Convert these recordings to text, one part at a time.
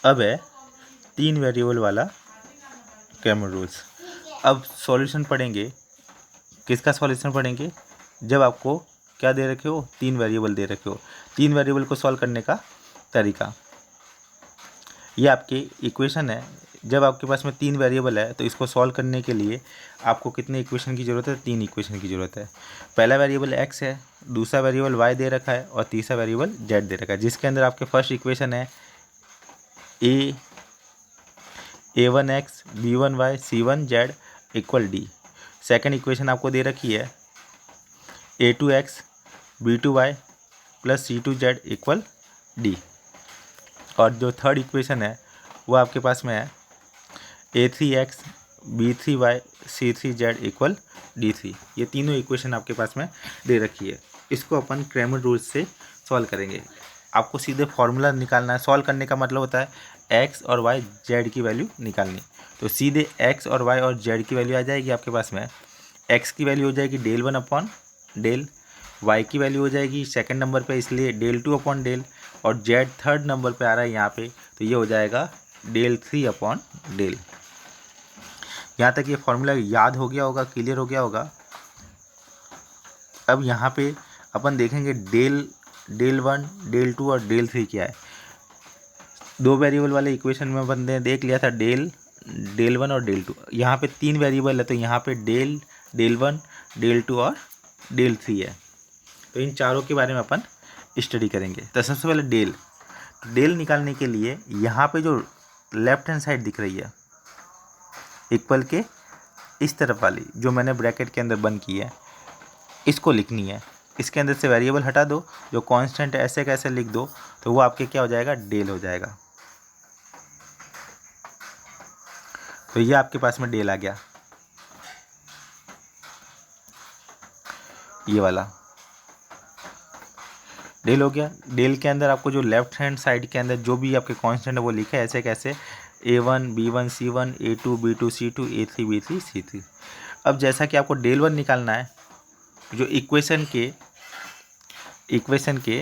अब है 3 वेरिएबल वाला क्रैमर रूल्स। अब सॉल्यूशन पढ़ेंगे, किसका सॉल्यूशन पढ़ेंगे? जब आपको क्या दे रखे हो, 3 वेरिएबल दे रखे हो। 3 वेरिएबल को सॉल्व करने का तरीका, ये आपकी इक्वेशन है। जब आपके पास में 3 वेरिएबल है तो इसको सॉल्व करने के लिए आपको कितने इक्वेशन की ज़रूरत है? 3 इक्वेशन की ज़रूरत है। पहला वेरिएबल x है, दूसरा वेरिएबल y दे रखा है और तीसरा वेरिएबल z दे रखा है, जिसके अंदर आपके फर्स्ट इक्वेशन है a1x b1y c1z equal d। Second equation आपको दे रखी है a2x b2y plus c2z equal d। और जो थर्ड इक्वेशन है वो आपके पास में है a3x b3y c3z equal d3। ये तीनों इक्वेशन आपके पास में दे रखी है। इसको अपन क्रैमर रूल्स से सॉल्व करेंगे। आपको सीधे फॉर्मूला निकालना है। सॉल्व करने का मतलब होता है x और y z की वैल्यू निकालनी। तो सीधे x और y और z की वैल्यू आ जाएगी आपके पास में। x की वैल्यू हो जाएगी डेल 1 अपॉन डेल, y की वैल्यू हो जाएगी सेकंड नंबर पे इसलिए डेल 2 अपॉन डेल, और z थर्ड नंबर पे आ रहा है यहाँ पे, तो ये हो जाएगा डेल 3 अपॉन डेल। यहाँ तक ये फॉर्मूला याद हो गया होगा, क्लियर हो गया होगा। अब यहाँ पे अपन देखेंगे डेल 1 डेल 2 और डेल 3 क्या है। 2 वेरिएबल वाले इक्वेशन में अपन ने देख लिया था डेल 1 और डेल 2। यहाँ पे 3 वेरिएबल है तो यहाँ पे डेल 1 डेल 2 और डेल 3 है। तो इन चारों के बारे में अपन स्टडी करेंगे। तो सबसे पहले डेल निकालने के लिए यहाँ पे जो लेफ्ट हैंड साइड दिख रही है इक्वल के इस तरफ वाली, जो मैंने ब्रैकेट के अंदर बंद की है, इसको लिखनी है। इसके अंदर से वेरिएबल हटा दो, जो कांस्टेंट है ऐसे कैसे लिख दो, तो वो आपके क्या हो जाएगा? डेल हो जाएगा। तो ये आपके पास में डेल आ गया, ये वाला डेल हो गया। डेल के अंदर आपको जो लेफ्ट हैंड साइड के अंदर जो भी आपके कांस्टेंट है वो लिखे ऐसे कैसे, a1 b1 c1 a2 b2 c2 a3 b3 c3। अब जैसा कि आपको डेल 1 निकालना है, जो इक्वेशन के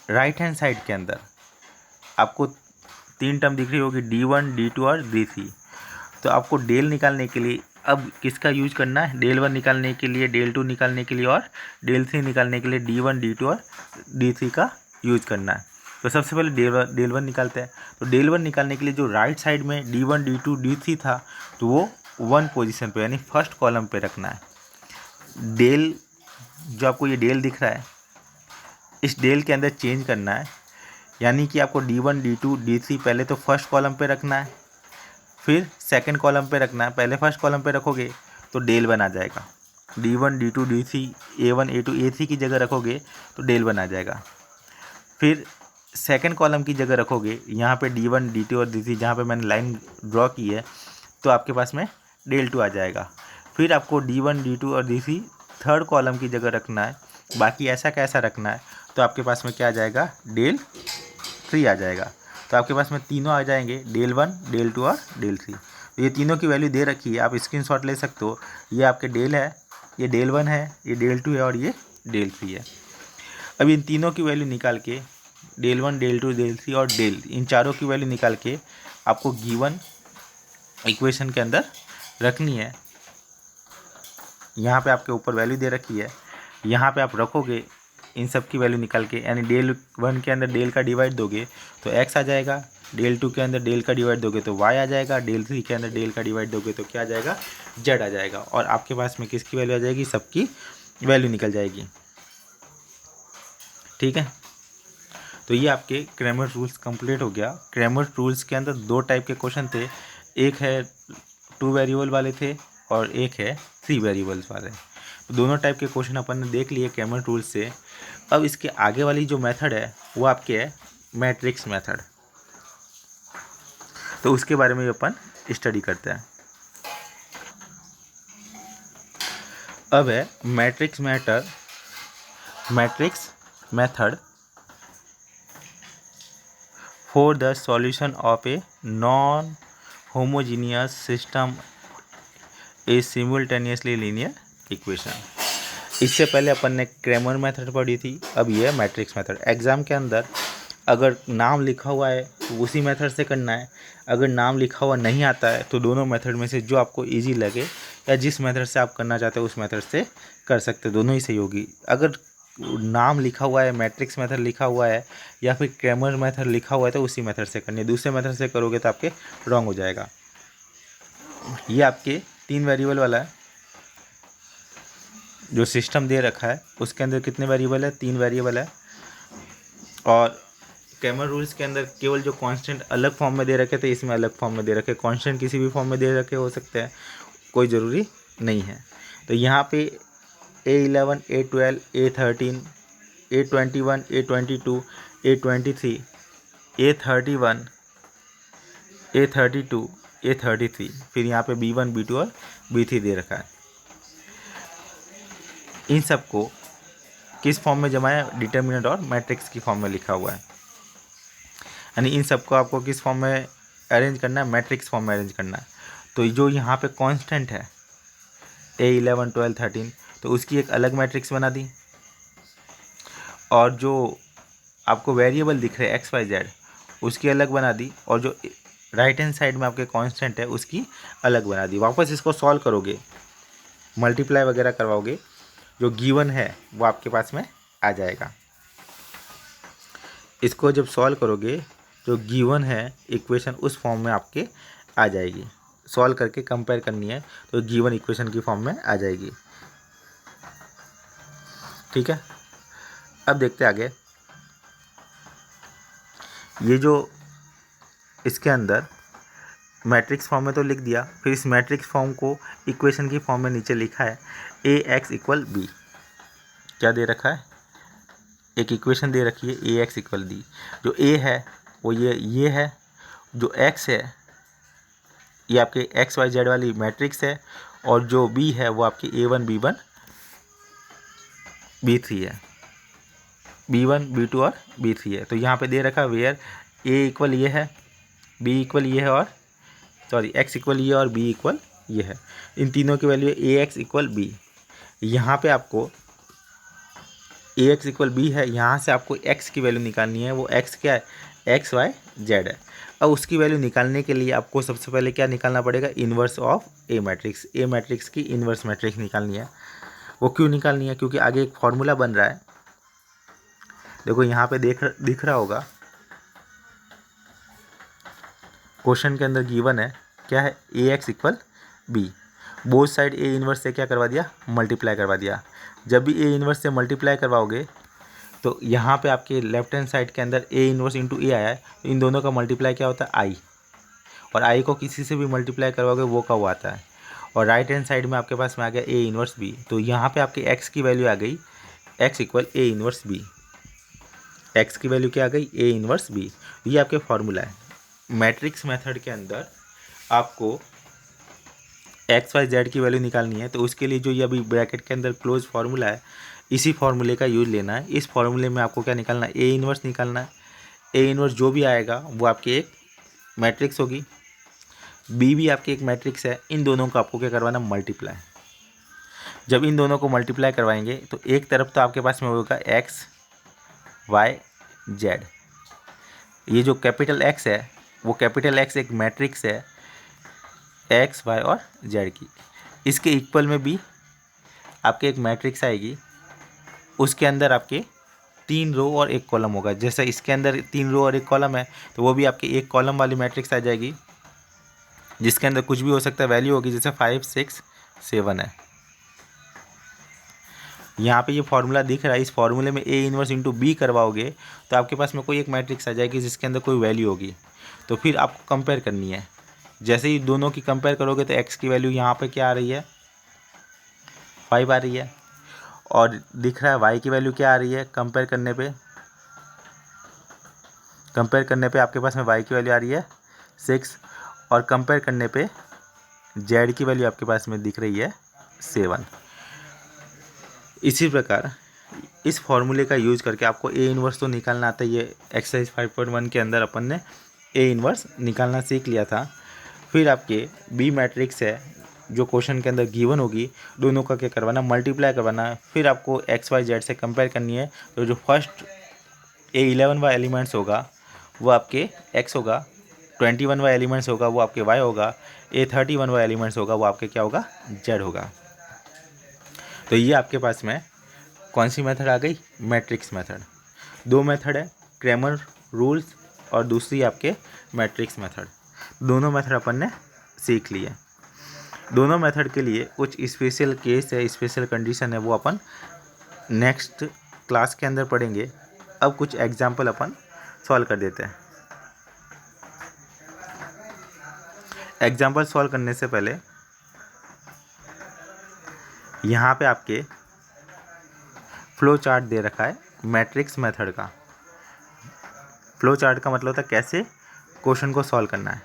राइट हैंड साइड के अंदर आपको 3 टर्म दिख रही होगी d1 d2 और d3। तो आपको डेल निकालने के लिए अब किसका यूज करना है? डेल 1 निकालने के लिए, डेल 2 निकालने के लिए और डेल 3 निकालने के लिए d1 d2 और d3 का यूज करना है। तो सबसे पहले डेल 1 निकालते हैं। तो डेल 1 निकालने के लिए जो राइट साइड में d1 d2 d3 था तो वो 1 पोजीशन पे यानी फर्स्ट कॉलम पे रखना है। डेल जो आपको ये डेल दिख रहा है, इस डेल के अंदर चेंज करना है, यानी कि आपको d1 d2 d3 पहले तो फर्स्ट कॉलम पे रखना है, फिर सेकंड कॉलम पे रखना है। पहले फर्स्ट कॉलम पे रखोगे तो डेल 1 आ जाएगा। d1 d2 d3 a1 a2 a3 की जगह रखोगे तो डेल 1 आ जाएगा। फिर सेकंड कॉलम की जगह रखोगे यहाँ पे d1 d2 और d3, जहाँ पे मैंने लाइन ड्रॉ की है, तो आपके पास में डेल 2 आ जाएगा। फिर आपको d1 d2 और d3 थर्ड कॉलम की जगह रखना है, बाकी ऐसा कैसा रखना है, तो आपके पास में क्या आ जाएगा? डेल 3 आ जाएगा। तो आपके पास में तीनों आ जाएंगे, डेल 1 डेल 2 और डेल 3। तो ये तीनों की वैल्यू दे रखी है, आप स्क्रीनशॉट ले सकते हो। ये आपके डेल है, ये डेल 1 है, ये डेल 2 है और ये डेल 3 है। अब इन तीनों की वैल्यू निकाल के, डेल 1 डेल 2 डेल 3 और डेल, इन चारों की वैल्यू निकाल के आपको गिवन इक्वेशन के अंदर रखनी है। यहाँ पे आपके ऊपर वैल्यू दे रखी है, यहाँ पे आप रखोगे इन सब की वैल्यू निकाल के, यानी डेल 1 के अंदर डेल का डिवाइड दोगे तो x आ जाएगा, डेल 2 के अंदर डेल का डिवाइड दोगे तो y आ जाएगा, डेल 3 के अंदर डेल का डिवाइड दोगे तो क्या आ जाएगा? z आ जाएगा। और आपके पास में किसकी वैल्यू आ जाएगी? सबकी वैल्यू निकल जाएगी। ठीक है, तो ये आपके क्रैमर रूल्स कंप्लीट हो गया। क्रैमर रूल्स के अंदर 2 टाइप के क्वेश्चन थे, एक है 2 वेरिएबल वाले थे और एक है 3 वेरिएबल्स वाले। तो दोनों टाइप के क्वेश्चन अपन ने देख लिए क्रैमर रूल्स से। अब इसके आगे वाली जो मेथड है वो आपके है मैट्रिक्स मेथड। तो उसके बारे में अपन स्टडी करते हैं। अब है matrix method for the solution of a non homogeneous system a simultaneously linear equation. इससे पहले अपन ने क्रैमर मेथड पढ़ी थी, अब ये है मैट्रिक्स मेथड। एग्जाम के अंदर अगर नाम लिखा हुआ है तो उसी मेथड से करना है, अगर नाम लिखा हुआ नहीं आता है तो दोनों मेथड में से जो आपको इजी लगे या जिस मेथड से आप करना चाहते हो उस मेथड से कर सकते हो, दोनों ही सही होगी। अगर नाम लिखा हुआ है, मैट्रिक्स मेथड लिखा हुआ है या फिर क्रैमर मेथड लिखा हुआ है तो उसी मेथड से करनी है, दूसरे मेथड से करोगे तो आपके रॉन्ग हो जाएगा। ये आपके 3 वेरिएबल वाला है जो सिस्टम दे रखा है, उसके अंदर कितने वेरिएबल है, 3 वेरिएबल है। और क्रैमर रूल्स के अंदर केवल जो कांस्टेंट अलग फॉर्म में दे रखे थे इसमें अलग फॉर्म में दे रखे, कांस्टेंट किसी भी फॉर्म में दे रखे हो सकते हैं, कोई ज़रूरी नहीं है। तो यहाँ पे A11, A12, A13, A21, A22, A23, A31, A32, A33, फिर यहाँ पे B1, B2 और B3 दे रखा है। इन सबको किस फॉर्म में जमा है, डिटर्मिनेंट और मैट्रिक्स की फॉर्म में लिखा हुआ है, यानी इन सबको आपको किस फॉर्म में अरेंज करना है, मैट्रिक्स फॉर्म में अरेंज करना है। तो जो यहाँ पे कांस्टेंट है A11, 12, 13, तो उसकी एक अलग मैट्रिक्स बना दी, और जो आपको वेरिएबल दिख रहे हैं एक्स वाई जेड उसकी अलग बना दी, और जो राइट हैंड साइड में आपके कांस्टेंट है उसकी अलग बना दी। वापस इसको सॉल्व करोगे, मल्टीप्लाई वगैरह करवाओगे, जो गिवन है वो आपके पास में आ जाएगा। इसको जब सॉल्व करोगे जो गिवन है इक्वेशन उस फॉर्म में आपके आ जाएगी, सॉल्व करके कंपेयर करनी है तो गिवन इक्वेशन की फॉर्म में आ जाएगी। ठीक है, अब देखते आगे। ये जो इसके अंदर मैट्रिक्स फॉर्म में तो लिख दिया, फिर इस मैट्रिक्स फॉर्म को इक्वेशन की फॉर्म में नीचे लिखा है AX = B। क्या दे रखा है, एक इक्वेशन दे रखी है AX = B। जो A है वो ये है, जो X है ये आपके XYZ वाली मैट्रिक्स है, और जो B है वो आपकी A1, B1, B3 है, B1, B2 और B3 है। तो यहाँ पे दे रखा वेयर A = ये है, B = ये है, और सॉरी X = ये और B = ये है। इन तीनों की वैल्यू AX = B। यहाँ पे आपको AX = B है, यहाँ से आपको X की वैल्यू निकालनी है। वो X क्या है, XYZ है। अब उसकी वैल्यू निकालने के लिए आपको सबसे पहले क्या निकालना पड़ेगा, inverse of A matrix. A matrix की इन्वर्स मैट्रिक्स निकालनी है। वो क्यों निकालनी है, क्योंकि आगे एक फॉर्मूला बन रहा है। देखो यहाँ पे दिख रहा होगा, क्वेश्चन के अंदर गिवन है क्या है, AX = B। Both side A inverse से क्या करवा दिया, मल्टीप्लाई करवा दिया। जब भी A इन्वर्स से मल्टीप्लाई करवाओगे तो यहाँ पे आपके लेफ्ट हैंड साइड के अंदर A इन्वर्स × A आया है, तो इन दोनों का मल्टीप्लाई क्या होता है, I, और I को किसी से भी मल्टीप्लाई करवाओगे वो का वो आता है। और राइट हैंड साइड में आपके पास में आ गया A इन्वर्स B। तो यहाँ पे आपके X की वैल्यू आ गई, X = A inverse B। X की वैल्यू क्या आ गई, A इन्वर्स B। ये आपके फॉर्मूला है। मैट्रिक्स मेथड के अंदर आपको XYZ की वैल्यू निकालनी है, तो उसके लिए जो ये अभी ब्रैकेट के अंदर क्लोज फार्मूला है, इसी फार्मूले का यूज लेना है। इस फार्मूले में आपको क्या निकालना है, A इन्वर्स निकालना है। A इन्वर्स जो भी आएगा वो आपकी एक मैट्रिक्स होगी, B भी आपकी एक मैट्रिक्स है। इन दोनों को आपको क्या करवाना, मल्टीप्लाई। जब इन दोनों को मल्टीप्लाई करवाएंगे तो एक तरफ तो आपके पास में होगा XYZ। ये जो कैपिटल X है वो कैपिटल X एक मैट्रिक्स है X, Y और Z की। इसके इक्वल में भी आपके एक मैट्रिक्स आएगी, उसके अंदर आपके 3 रो और 1 कॉलम होगा। जैसे इसके अंदर 3 रो और 1 कॉलम है, तो वो भी आपकी 1 कॉलम वाली मैट्रिक्स आ जाएगी, जिसके अंदर कुछ भी हो सकता है, वैल्यू होगी, जैसे 5, 6, 7 है। यहाँ पे ये फॉर्मूला दिख रहा है, इस फॉर्मूले में A इन्वर्स × B करवाओगे तो आपके पास में कोई एक मैट्रिक्स आ जाएगी जिसके अंदर कोई वैल्यू होगी। तो फिर आपको कंपेयर करनी है। जैसे ही दोनों की कंपेयर करोगे तो X की वैल्यू यहाँ पे क्या आ रही है, 5 आ रही है, और दिख रहा है Y की वैल्यू क्या आ रही है, कंपेयर करने पे आपके पास में Y की वैल्यू आ रही है 6, और कंपेयर करने पे Z की वैल्यू आपके पास में दिख रही है 7। इसी प्रकार इस फॉर्मूले का यूज़ करके आपको A इन्वर्स तो निकालना आता है। ये एक्सरसाइज 5.1 के अंदर अपन ने A इन्वर्स निकालना सीख लिया था। फिर आपके B मैट्रिक्स है जो क्वेश्चन के अंदर गिवन होगी, दोनों का क्या करवाना, मल्टीप्लाई करवाना। फिर आपको XYZ से कंपेयर करनी है, तो जो फर्स्ट A11 वाला एलिमेंट्स होगा वो आपके x होगा, 21 वाला एलिमेंट्स होगा वो आपके y होगा, A31 वाला एलिमेंट्स होगा वो आपके क्या होगा, z होगा। तो ये आपके पास में कौन सी मेथड आ गई, मैट्रिक्स मेथड। दो मेथड है, क्रैमर रूल्स और दूसरी आपके मैट्रिक्स मेथड। दोनों मेथड अपन ने सीख लिए। दोनों मेथड के लिए कुछ स्पेशल केस है, स्पेशल कंडीशन है, वो अपन नेक्स्ट क्लास के अंदर पढ़ेंगे। अब कुछ एग्जाम्पल अपन सॉल्व कर देते हैं। एग्जाम्पल सॉल्व करने से पहले यहाँ पे आपके फ्लो चार्ट दे रखा है मैट्रिक्स मेथड का। फ्लो चार्ट का मतलब होता है कैसे क्वेश्चन को सॉल्व करना है।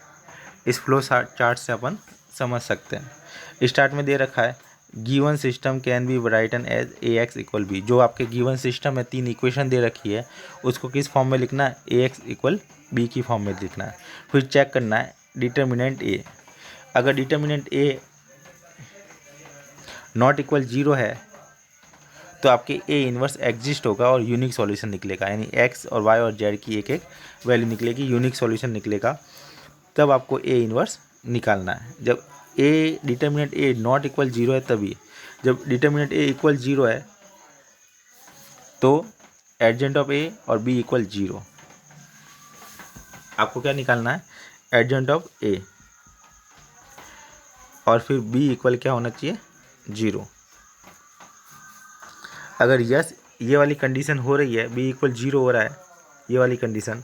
इस फ्लो चार्ट से अपन समझ सकते हैं। स्टार्ट में दे रखा है given system can be written as ax equal B. जो आपके गिवन सिस्टम है, 3 इक्वेशन दे रखी है, उसको किस फॉर्म में लिखना है, ax इक्वल बी की फॉर्म में लिखना है। फिर चेक करना है डिटर्मिनेंट a। अगर डिटर्मिनेंट a नॉट इक्वल 0 है तो आपके a इन्वर्स एग्जिस्ट होगा और यूनिक सॉल्यूशन निकलेगा, यानी x और y और z की एक एक वैल्यू निकलेगी, यूनिक सॉल्यूशन निकलेगा। तब आपको a इन्वर्स निकालना है। जब a determinant a not equal 0 है तभी। जब डिटर्मिनेंट a इक्वल 0 है तो एडजेंट ऑफ a और b इक्वल 0। आपको क्या निकालना है, एडजेंट ऑफ a और फिर b इक्वल क्या होना चाहिए, 0। अगर यस ये वाली कंडीशन हो रही है, b इक्वल 0 हो रहा है, ये वाली condition,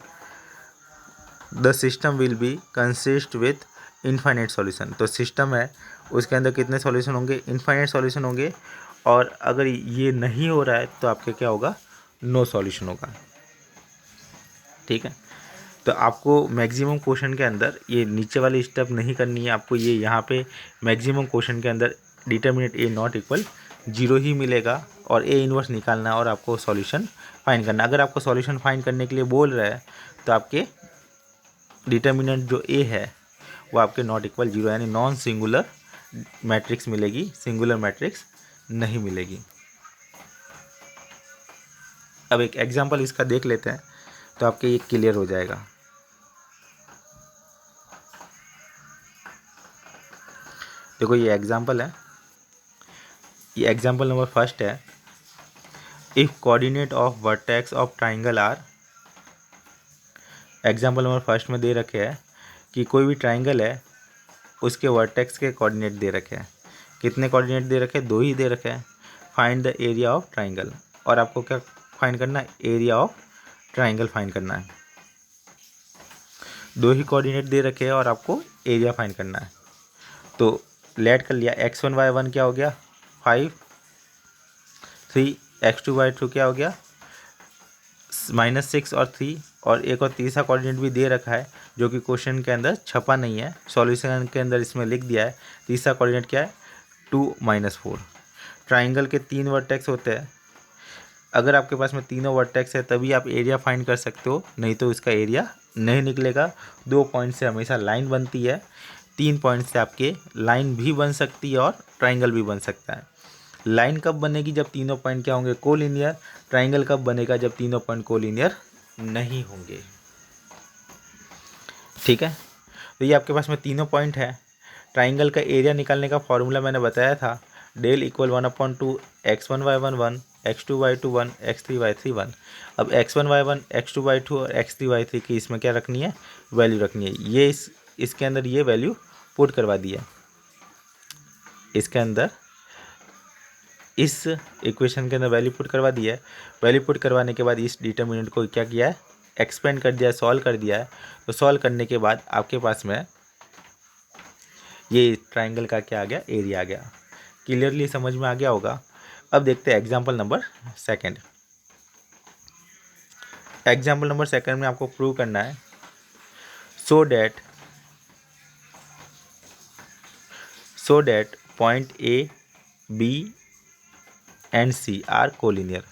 the system will be consist with infinite solution. तो सिस्टम है उसके अंदर कितने सॉल्यूशन होंगे, इनफाइनाइट सॉल्यूशन होंगे। और अगर ये नहीं हो रहा है तो आपके क्या होगा, नो सॉल्यूशन होगा। ठीक है, तो आपको मैक्सिमम क्वेश्चन के अंदर ये नीचे वाली स्टेप नहीं करनी है। आपको ये यहाँ पे मैक्सिमम क्वेश्चन के अंदर डिटर्मिनेंट a नॉट इक्वल 0 ही मिलेगा और a इन्वर्स निकालना है और आपको सॉल्यूशन फाइंड करना। अगर आपको सॉल्यूशन फाइंड करने के लिए बोल रहा है तो आपके डिटर्मिनेंट जो a है वो आपके नॉट इक्वल 0 यानी नॉन सिंगुलर मैट्रिक्स मिलेगी, सिंगुलर मैट्रिक्स नहीं मिलेगी। अब एक एग्जांपल इसका देख लेते हैं तो आपके ये क्लियर हो जाएगा। देखो ये एग्जांपल है, ये एग्जांपल नंबर फर्स्ट है। If coordinate of vertex of triangle are, example number first में दे रखे हैं कि कोई भी ट्राइंगल है उसके वर्टेक्स के कोऑर्डिनेट दे रखे हैं। कितने कोऑर्डिनेट दे रखे हैं, 2 ही दे रखे हैं। Find the area of triangle, और आपको क्या फाइंड करना है, एरिया ऑफ ट्राइंगल फाइंड करना है। 2 ही कोऑर्डिनेट दे रखे हैं और आपको एरिया फाइंड करना है। तो लेट कर लिया, x1 y1 क्या हो गया 5, 3 x2 y2 क्या हो गया -6 और 3, और एक और तीसरा कोऑर्डिनेट भी दे रखा है जो कि क्वेश्चन के अंदर छपा नहीं है, सॉल्यूशन के अंदर इसमें लिख दिया है। तीसरा कोऑर्डिनेट क्या है 2 - 4। ट्राइंगल के 3 वर्टेक्स होते हैं। अगर आपके पास में तीनों वर्टेक्स है तभी आप एरिया फाइंड कर सकते हो, नहीं तो इसका एरिया नहीं निकलेगा। 2 पॉइंट से हमेशा लाइन बनती है, 3 पॉइंट से आपके लाइन भी बन सकती है और ट्राइंगल भी बन सकता है। लाइन कब बनेगी, जब तीनों पॉइंट क्या होंगे, कोलिनियर। ट्राइंगल कब बनेगा, जब तीनों पॉइंट कोलिनियर नहीं होंगे। ठीक है, तो ये आपके पास में तीनों पॉइंट है। ट्राइंगल का एरिया निकालने का फॉर्मूला मैंने बताया था, del equal 1/2 x1 y1 1, x2 y2 1, x3 y3 1। अब x1 y1, x2 y2 और x3 y3 की इसमें क्या रखनी है, वैल्यू रखनी है। ये इसके अंदर ये वैल्यू पुट करवा दी है। इसके अंदर इस इक्वेशन के अंदर वैल्यू पुट करवा दी है। वैल्यू पुट करवाने के बाद इस डिटर्मिनेंट को क्या किया है, एक्सपेंड कर दिया है, सॉल्व कर दिया है। तो सॉल्व करने के बाद आपके पास में ये ट्राइंगल का क्या आ गया, एरिया आ गया। क्लियरली समझ में आ गया होगा। अब देखते हैं example number second. Example number second में आपको प्रूव करना है so that point A B and C are collinear.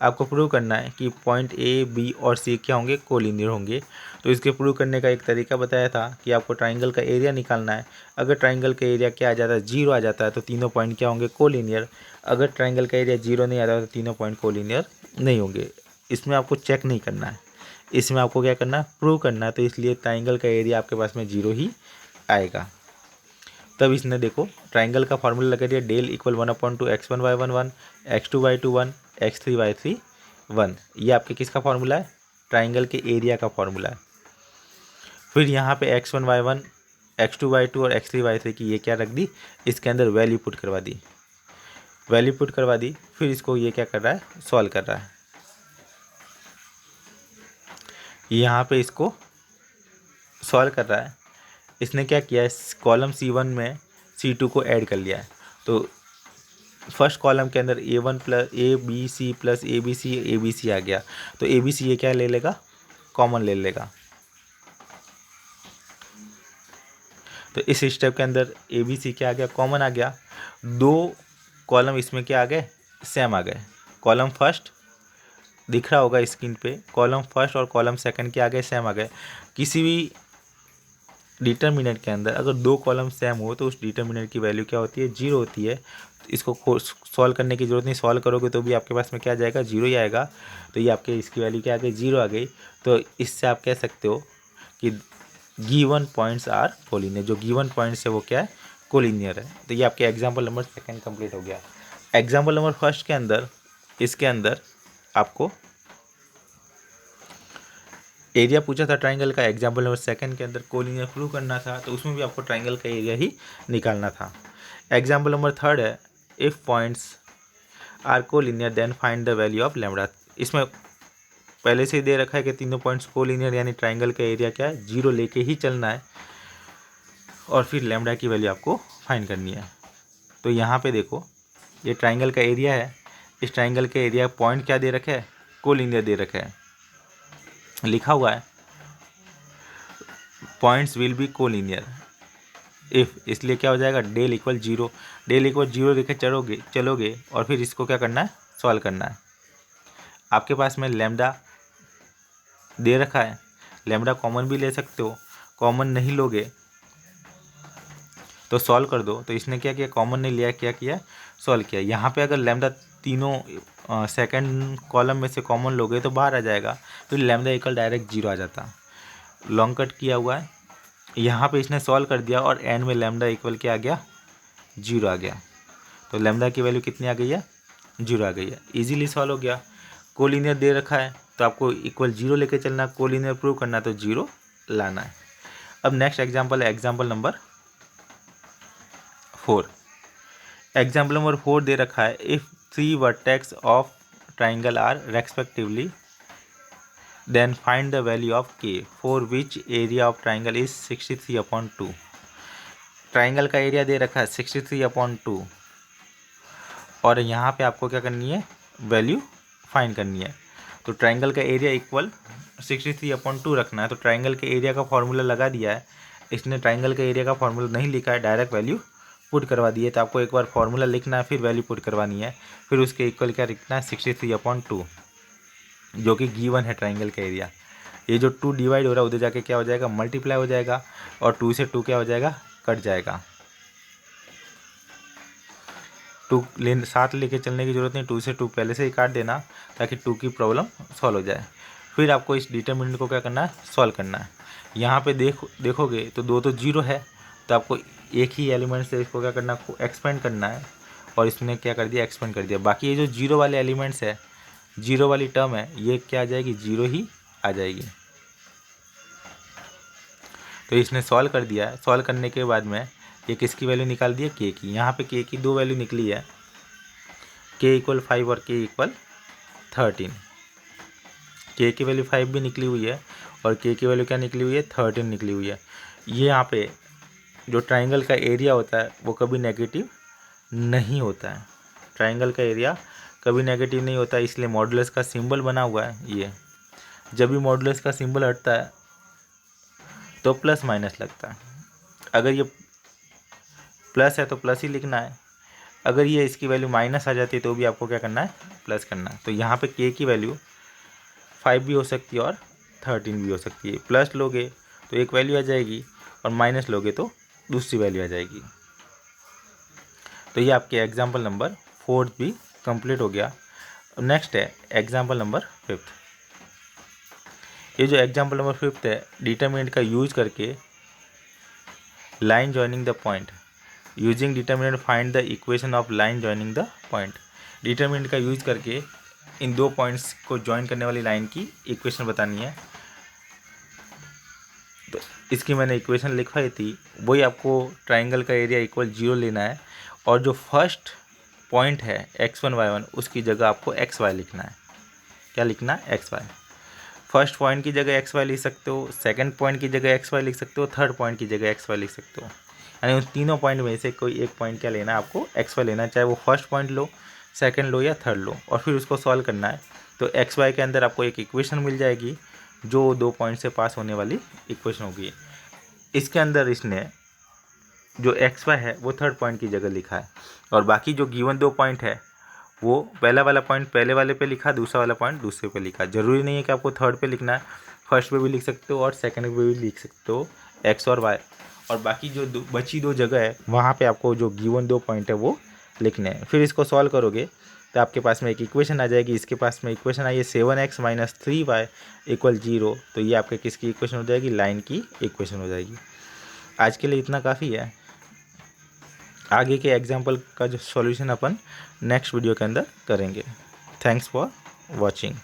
आपको प्रूव करना है कि पॉइंट ए बी और सी क्या होंगे, कोलिनियर होंगे। तो इसके प्रूव करने का एक तरीका बताया था कि आपको ट्राइंगल का एरिया निकालना है। अगर ट्राइंगल का एरिया क्या आ जाता है, 0 आ जाता है, तो तीनों पॉइंट क्या होंगे, कोलिनियर। अगर ट्राइंगल का एरिया 0 नहीं आता तो तीनों पॉइंट कोलिनियर नहीं होंगे। इसमें आपको चेक नहीं करना है, इसमें आपको क्या करना है, प्रूव करना है। तो इसलिए ट्राइंगल का एरिया आपके पास में 0 ही आएगा। तब इसने देखो ट्राइंगल का फार्मूला लगा दिया, del equal 1/2 x1y1 1 x2y2 1 x3y3 1। ये आपके किसका फार्मूला है, ट्राइंगल के एरिया का फार्मूला है। फिर यहाँ पे x1y1 x2y2 और x3y3 की ये क्या रख दी, इसके अंदर वैल्यू पुट करवा दी, वैल्यू पुट करवा दी। फिर इसको ये क्या कर रहा है, सॉल्व कर रहा है। यहाँ पे इसको सॉल्व कर रहा है। इसने क्या किया है, कॉलम C1 में C2 को ऐड कर लिया है। तो फर्स्ट कॉलम के अंदर A1 plus ABC plus ABC आ गया। तो ABC ये क्या ले लेगा, कॉमन ले लेगा। तो इस स्टेप के अंदर ABC क्या आ गया, कॉमन आ गया। दो कॉलम इसमें क्या आ गए, सेम आ गए। कॉलम फर्स्ट दिख रहा होगा स्क्रीन पे, कॉलम फर्स्ट और कॉलम सेकंड के आ गए, सेम आ गए। किसी भी डिटर्मिनेंट के अंदर अगर दो कॉलम सेम हो तो उस डिटर्मिनेंट की वैल्यू क्या होती है, 0 होती है। तो इसको सॉल्व करने की जरूरत नहीं, सॉल्व करोगे तो भी आपके पास में क्या जाएगा, 0 ही आएगा। तो ये आपके इसकी वैल्यू क्या आ गई, 0 आ गई। तो इससे आप कह सकते हो कि गिवन पॉइंट्स आर कोलिनियर, जो गिवन पॉइंट्स है वो क्या है, कोलिनियर है। तो ये आपके एग्जाम्पल नंबर 2 कंप्लीट हो गया। एग्जाम्पल नंबर 1 के अंदर, इसके अंदर आपको एरिया पूछा था ट्राइंगल का। एग्जाम्पल नंबर 2 के अंदर कोलिनियर प्रूव करना था, तो उसमें भी आपको ट्राइंगल का एरिया ही निकालना था। एग्जाम्पल नंबर 3 है, if points are collinear then find the value of lambda. इसमें पहले से ही दे रखा है कि तीनों पॉइंट्स कोलिनियर, यानी ट्राइंगल का एरिया क्या है, 0 लेके ही चलना है और फिर लैम्बडा की वैल्यू आपको फाइंड करनी है। तो यहाँ पे देखो ये ट्राइंगल का एरिया है, इस ट्राइंगल के एरिया पॉइंट क्या दे रखे है, कोलिनियर दे रखे है, लिखा हुआ है points will be collinear if, इसलिए क्या हो जाएगा, डेल इक्वल 0, डेल इक्वल 0 लेके चलोगे और फिर इसको क्या करना है, सॉल्व करना है। आपके पास में लैम्बडा दे रखा है, लैम्बडा कॉमन भी ले सकते हो, कॉमन नहीं लोगे तो सॉल्व कर दो। तो इसने क्या किया, कॉमन नहीं लिया, क्या किया, सॉल्व किया। यहाँ पे अगर लैम्बडा तीनों सेकंड कॉलम में से कॉमन लोगे तो बाहर आ जाएगा, तो लैम्बडा इक्वल डायरेक्ट 0 आ जाता। लॉन्ग कट किया हुआ है, यहाँ पे इसने सॉल्व कर दिया और एंड में लैम्बडा इक्वल क्या आ गया, 0 आ गया। तो लैम्बडा की वैल्यू कितनी आ गई है, 0 आ गई है। इजीली सॉल्व हो गया। कोलिनियर दे रखा है तो आपको इक्वल 0 लेके चलना, कोलिनियर प्रूव करना तो 0 लाना है। अब नेक्स्ट एग्जाम्पल है एग्जाम्पल नंबर 4। एग्जाम्पल नंबर 4 दे रखा है, if 3 vertex of triangle are respectively then find the value of k for which area of triangle is 63/2। Triangle का एरिया दे रखा है 63/2 और यहाँ पे आपको क्या करनी है, वैल्यू फाइंड करनी है। तो ट्राइंगल का एरिया इक्वल 63/2 रखना है। तो ट्राइंगल के एरिया का फॉर्मूला लगा दिया है, इसने ट्राइंगल के एरिया का फॉर्मूला नहीं लिखा है, डायरेक्ट वैल्यू पुट करवा दिए। तो आपको एक बार फॉर्मूला लिखना है, फिर वैल्यू पुट करवानी है, फिर उसके इक्वल क्या लिखना है, 63/2, जो कि गिवन है ट्राइंगल का एरिया। ये जो 2 डिवाइड हो रहा है उधर जाके क्या हो जाएगा, मल्टीप्लाई हो जाएगा और 2 से 2 क्या हो जाएगा, कट जाएगा। 2 साथ लेके चलने की जरूरत नहीं, 2 से 2 पहले से ही काट देना ताकि 2 की प्रॉब्लम सॉल्व हो जाए। फिर आपको इस डिटरमिनेंट को क्या करना है, सॉल्व करना है। यहाँ पे देखोगे तो 2 तो 0 है, तो आपको एक ही एलिमेंट से इसको क्या करना है, एक्सपेंड करना है, और इसने क्या कर दिया, एक्सपेंड कर दिया। बाकी ये जो 0 वाले एलिमेंट्स है, 0 वाली टर्म है, ये क्या आ जाएगी, 0 ही आ जाएगी। तो इसने सॉल्व कर दिया है। सॉल्व करने के बाद में ये किसकी वैल्यू निकाल दी है, k की। यहाँ पे k की 2 वैल्यू निकली है, k इक्वल 5 और k इक्वल 13। k की वैल्यू 5 भी निकली हुई है और k की वैल्यू क्या निकली हुई है, 13 निकली हुई है। ये यहाँ पे जो ट्राइंगल का एरिया होता है वो कभी नेगेटिव नहीं होता है, ट्राइंगल का एरिया कभी नेगेटिव नहीं होता, इसलिए मॉडुलस का सिंबल बना हुआ है। ये जब भी मॉडुलस का सिंबल हटता है तो प्लस माइनस लगता है। अगर ये प्लस है तो प्लस ही लिखना है, अगर ये इसकी वैल्यू माइनस आ जाती है तो भी आपको क्या करना है, प्लस करना है। तो यहाँ पे k की वैल्यू 5 भी हो सकती है और 13 भी हो सकती है। प्लस लोगे तो एक वैल्यू आ जाएगी और माइनस लोगे तो दूसरी वैल्यू आ जाएगी। तो ये आपके एग्जाम्पल नंबर 4 भी कंप्लीट हो गया। नेक्स्ट है एग्जाम्पल नंबर 5। ये जो एग्जाम्पल नंबर 5 है, डिटरमिनेंट का यूज करके line joining the point, using determinant find the equation of line joining the point. Determinant का यूज करके इन दो पॉइंट्स को ज्वाइन करने वाली लाइन की इक्वेशन बतानी है। तो इसकी मैंने इक्वेशन लिखवाई थी, वही आपको ट्राइंगल का एरिया इक्वल 0 लेना है, और जो फर्स्ट पॉइंट है x1 y1 उसकी जगह आपको xy लिखना है। क्या लिखना है? xy। फर्स्ट पॉइंट की जगह xy लिख सकते हो, सेकंड पॉइंट की जगह xy लिख सकते हो, थर्ड पॉइंट की जगह xy लिख सकते हो। यानी उन तीनों पॉइंट में से कोई एक पॉइंट क्या लेना है आपको? xy लेना है, चाहे वो फर्स्ट पॉइंट लो, सेकंड लो या थर्ड लो, और फिर उसको सॉल्व करना है। तो xy के अंदर आपको एक इक्वेशन मिल जाएगी जो दो पॉइंट से पास होने वाली इक्वेशन होगी। इसके अंदर इसने जो xy है वो थर्ड पॉइंट की जगह लिखा है, और बाकी जो गिवन दो पॉइंट है वो पहला वाला पॉइंट पहले वाले पे लिखा, दूसरा वाला पॉइंट दूसरे पे लिखा। ज़रूरी नहीं है कि आपको थर्ड पे लिखना है, फर्स्ट पे भी लिख सकते हो और सेकंड पे भी लिख सकते हो एक्स और वाई, और बाकी जो बची दो जगह है वहाँ पे आपको जो गिवन दो पॉइंट है वो लिखने हैं। फिर इसको सॉल्व करोगे तो आपके पास में एक इक्वेशन आ जाएगी। इसके पास में इक्वेशन आई है 7x - 3y = 0। तो ये आपके किसकी इक्वेशन हो जाएगी? लाइन की इक्वेशन हो जाएगी। आज के लिए इतना काफ़ी है। आगे के एग्जाम्पल का जो सॉल्यूशन अपन नेक्स्ट वीडियो के अंदर करेंगे। Thanks for watching.